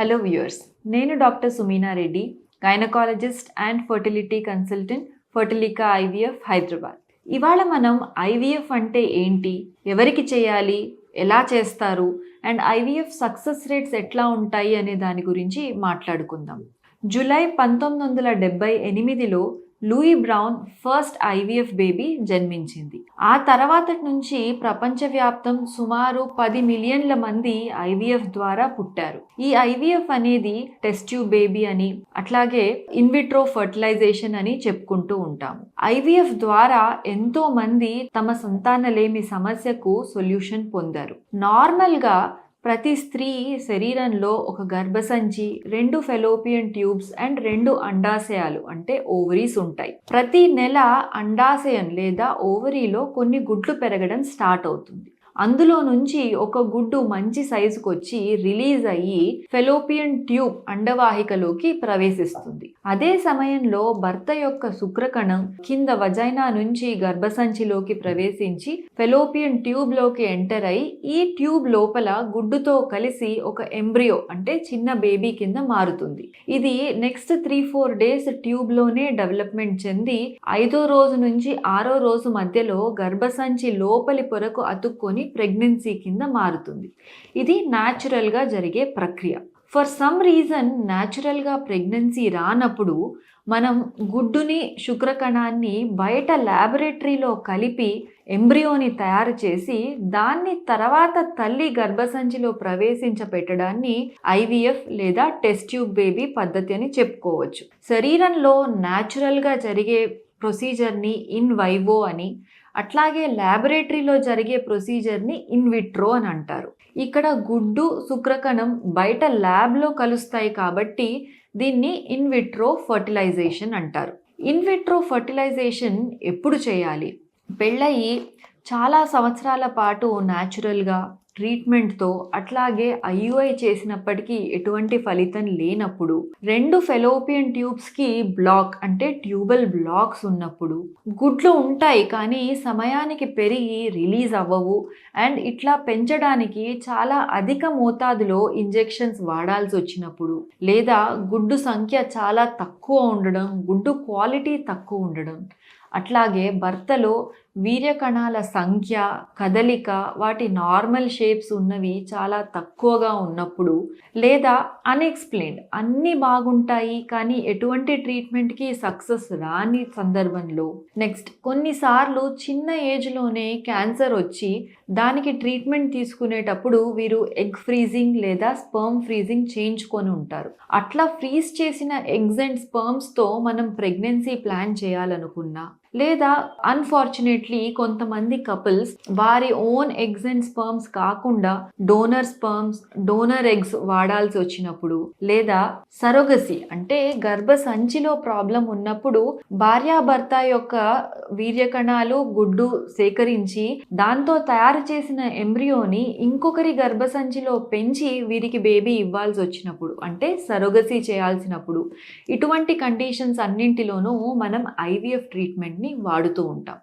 Hello viewers, నేను doctor Sumeena Reddy, gynaecologist and fertility consultant, Fertilica IVF Hyderabad. ఇవాళ మనం ఐవీఎఫ్ అంటే ఏంటి, ఎవరికి చేయాలి, ఎలా చేస్తారు అండ్ ఐవీఎఫ్ సక్సెస్ రేట్స్ ఎట్లా ఉంటాయి అనే దాని గురించి మాట్లాడుకుందాం. జూలై 1978లో Louise Brown first IVF baby జన్మించింది. ఆ తర్వాత నుంచి ప్రపంచవ్యాప్తం సుమారు 10 మిలియన్ల మంది ఐవీఎఫ్ ద్వారా పుట్టారు. ఈ ఐవీఎఫ్ అనేది టెస్ట్ ట్యూబ్ బేబీ అని, అట్లాగే ఇన్విట్రో ఫర్టిలైజేషన్ అని చెప్పుకుంటూ ఉంటాము. ఐవీఎఫ్ ద్వారా ఎంతో మంది తమ సంతానలేమి సమస్యకు సొల్యూషన్ పొందారు. నార్మల్గా ప్రతి స్త్రీ శరీరంలో ఒక గర్భసంచి, 2 ఫెలోపియన్ ట్యూబ్స్ అండ్ 2 అండాశయాలు అంటే ఓవరీస్ ఉంటాయి. ప్రతి నెల అండాశయం లేదా ఓవరీలో కొన్ని గుడ్లు పెరగడం స్టార్ట్ అవుతుంది. అందులో నుంచి ఒక గుడ్డు మంచి సైజుకు వచ్చి రిలీజ్ అయ్యి ఫెలోపియన్ ట్యూబ్ అండవాహికలోకి ప్రవేశిస్తుంది. అదే సమయంలో భర్త యొక్క శుక్రకణం కింద వజైనా నుంచి గర్భసంచిలోకి ప్రవేశించి ఫెలోపియన్ ట్యూబ్ లోకి ఎంటర్ అయి ఈ ట్యూబ్ లోపల గుడ్డుతో కలిసి ఒక ఎంబ్రియో అంటే చిన్న బేబీ కింద మారుతుంది. ఇది నెక్స్ట్ 3-4 డేస్ ట్యూబ్ లోనే డెవలప్మెంట్ చెంది 5వ రోజు నుంచి 6వ రోజు మధ్యలో గర్భసంచి లోపలి పొరకు అతుక్కొని ప్రెగ్నెన్సీ కింద మారుతుంది. ఇది న్యాచురల్గా జరిగే ప్రక్రియ. ఫర్ సమ్ రీజన్ న్యాచురల్గా ప్రెగ్నెన్సీ రానప్పుడు మనం గుడ్డుని, శుక్రకణాన్ని బయట ల్యాబొరేటరీలో కలిపి ఎంబ్రియోని తయారు చేసి దాన్ని తర్వాత తల్లి గర్భసంచిలో ప్రవేశించపెట్టడాన్ని ఐవీఎఫ్ లేదా టెస్ట్ ట్యూబ్ బేబీ పద్ధతి అని చెప్పుకోవచ్చు. శరీరంలో న్యాచురల్గా జరిగే ప్రొసీజర్ని ఇన్ వైవో అని, అట్లాగే ల్యాబొరేటరీలో జరిగే ప్రొసీజర్ని ఇన్విట్రో అని అంటారు. ఇక్కడ గుడ్డు, శుక్రకణం బయట ల్యాబ్లో కలుస్తాయి కాబట్టి దీన్ని ఇన్విట్రో ఫర్టిలైజేషన్ అంటారు. ఇన్విట్రో ఫర్టిలైజేషన్ ఎప్పుడు చేయాలి? పెళ్ళయి చాలా సంవత్సరాల పాటు న్యాచురల్గా ట్రీట్మెంట్తో అట్లాగే ఐయుఐ చేసినప్పటికీ ఎటువంటి ఫలితం లేనప్పుడు, 2 ఫెలోపియన్ ట్యూబ్స్కి బ్లాక్ అంటే ట్యూబల్ బ్లాక్స్ ఉన్నప్పుడు, గుడ్లు ఉంటాయి కానీ సమయానికి పెరిగి రిలీజ్ అవ్వవు అండ్ ఇట్లా పెంచడానికి చాలా అధిక మోతాదులో ఇంజెక్షన్స్ వాడాల్సి వచ్చినప్పుడు, లేదా గుడ్డు సంఖ్య చాలా తక్కువ ఉండడం, గుడ్డు క్వాలిటీ తక్కువ ఉండడం, అట్లాగే భర్తలో వీర్యకణాల సంఖ్య, కదలిక, వాటి నార్మల్ షేప్స్ ఉన్నవి చాలా తక్కువగా ఉన్నప్పుడు, లేదా అన్ఎక్స్ప్లెయిన్డ్ అన్నీ బాగుంటాయి కానీ ఎటువంటి ట్రీట్మెంట్కి సక్సెస్ రాని సందర్భంలో, నెక్స్ట్ కొన్నిసార్లు చిన్న ఏజ్లోనే క్యాన్సర్ వచ్చి దానికి ట్రీట్మెంట్ తీసుకునేటప్పుడు వీరు ఎగ్ ఫ్రీజింగ్ లేదా స్పర్మ్ ఫ్రీజింగ్ చేయించుకొని ఉంటారు. అట్లా ఫ్రీజ్ చేసిన ఎగ్స్ అండ్ స్పర్మ్స్తో మనం ప్రెగ్నెన్సీ ప్లాన్ చేయాలనుకున్నా, లేదా అన్ఫార్చునేట్లీ కొంతమంది కపుల్స్ వారి ఓన్ ఎగ్స్ అండ్ స్పర్మ్స్ కాకుండా డోనర్ స్పర్మ్స్, డోనర్ ఎగ్స్ వాడాల్సి వచ్చినప్పుడు, లేదా సరోగసీ అంటే గర్భసంచిలో ప్రాబ్లం ఉన్నప్పుడు భార్యాభర్త యొక్క వీర్యకణాలు, గుడ్డు సేకరించి దాంతో తయారు చేసిన ఎంబ్రియోని ఇంకొకరి గర్భసంచిలో పెంచి వీరికి బేబీ ఇవ్వాల్సి వచ్చినప్పుడు అంటే సరోగసీ చేయాల్సినప్పుడు, ఇటువంటి కండిషన్స్ అన్నింటిలోనూ మనం ఐవీఎఫ్ ట్రీట్మెంట్ని వాడుతూ ఉంటాం.